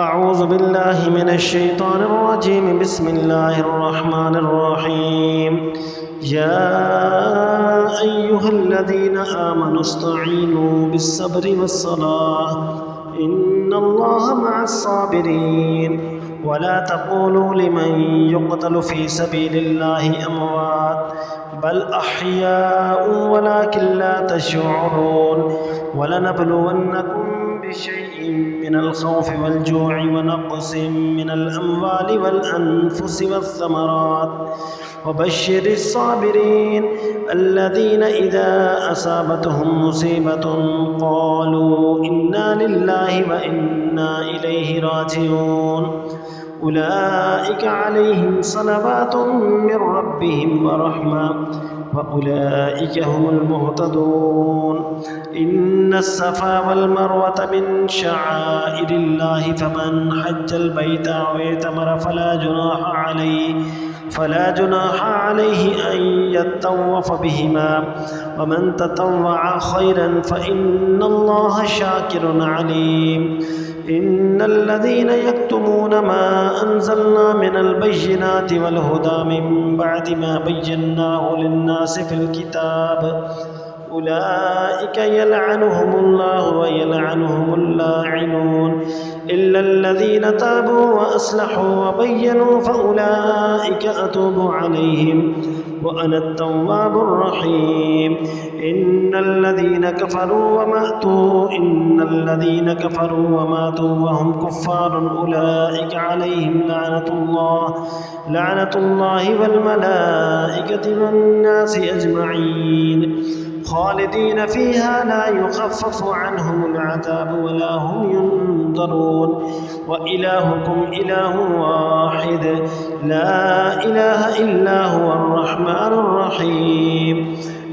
अऊज़ु बिल्लाहि मिनश्शैतानिर्रजीम बिस्मिल्लाहिर्रहमानिर्रहीम या अय्युहल्लज़ीना आमनुस्तईनू बिस्सब्रि वस्सलाह इन्नल्लाहा मअस्साबिरीन वला तक़ूलू लिमन युक़तलु फ़ी सबीलिल्लाहि अमवात बल अह्याउ वलाकिन ला तशऊरून वलनब्लुवन्नकुम बिशैइन मिनल खौफ़ि वल जू'i व नक़्सिम मिनल अम्वालि वल अनफुसि वस्समरात वबश्शिरिस साबिरीन अल्लज़ीना इज़ा असाबतहुम मुसीबतुन क़ालू इन्ना लिल्लाहि व इन्ना इलैहि राजिऊन उलाइका अलैहिम सलवातुम मिर रब्बिहिम व रहमा व उलाइका हुमुल मुहतदून इन्नस्सफ़ा वल मरवत मिन शआइरिल्लाहि फमन हज्जल बैत औ इतमर फला जुनाह अलैहि अन यत्तव्वफ़ बिहिमा वमन ततव्वअ खैरन फ़इन्नल्लाहा शाकिरुन अलीम इन्नल्लज़ीना यक्तुमूना मा अंज़लना मिनल बय्यिनाति वल हुदा मिन बअदि मा बय्यन्नाहु लिन्नासि फ़िल किताब उलाइका यलअनुहुमुल्लाहु व यलअनुहुमुल लाइनून इल्लल्लज़ीना ताबू व अस्लहू व बय्यनू फ़उलाइका अतूबु अलैहिम व अना अत-तव्वाबुर रहीम इन्नल्लज़ीना कफ़रू व मातू व हुम कुफ़्फ़ारुन उलाइका अलैहिम लअनतुल्लाहि वल मलाइकति वन नासि अजमईन खालिदीन फ़ीहा ला युख़फ़्फ़फ़ु अन्हुमुल अज़ाब व ला हुम युनज़रून व इलाहुकुम इलाहुन वाहिद ला इलाहा इल्ला हुवर रहमानुर रहीम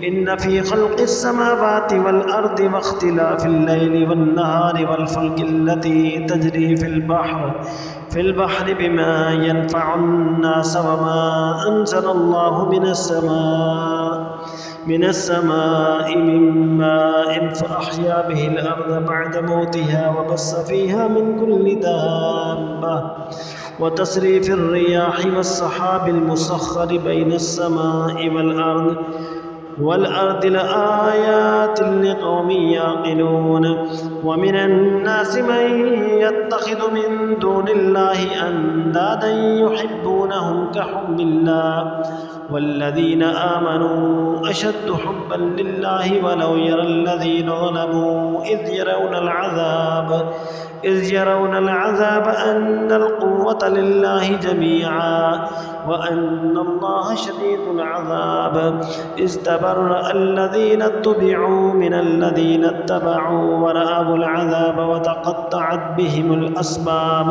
इन्न फ़ी ख़ल्क़िस समावाति वल अर्दि वख्तिलाफ़िल लैलि वन नहारि वल फ़ुल्किल्लती तजरी फ़िल बहरि बिमा यनफ़उन नास वमा अंज़लल्लाहु मिनस समाइ मिन माइन फ़अह्या बिहिल अर्द बअद मौतिहा व बस्स फ़ीहा मिन कुल्लि दाब्बह व तस्रीफ़िर रियाहि वस्सहाबिल मुसख़्ख़रि बैनस समाइ वल अर्दि लआयातिन लिक़ौमिन याक़िलून व मिनन नासि मन यत्तख़िज़ु मिन दूनिल्लाहि अंदादन युहिब्बूनहुम कहुब्बिल्लाह वल्लज़ीना आमनू अशद्दु हुब्बन लिल्लाहि वलौ यरल्लज़ीना ज़लमू इज़ यरौनल अज़ाब अन्नल क़ुव्वता लिल्लाहि जमीअन व अन्नल्लाहा शदीदुल अज़ाब इज़ तबर्रअल्लज़ीना इत्तुबिअू मिनल्लज़ीना इत्तबअू व रअवुल अज़ाब व तक़त्तअत बिहिमुल अस्बाब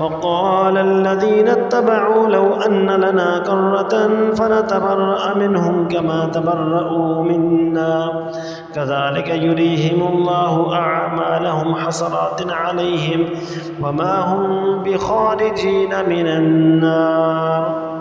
व क़ालल्लज़ीना इत्तबअू लौ अन्न लना कर्रतन फनतबर्रअ मिनहुम कमा तबर्रअू मिन्ना कज़ालिक युरीहिमुल्लाहु अअमालहुम हसरातिन अलैहिम वमा हुम बिखारिजीन मिनन नार।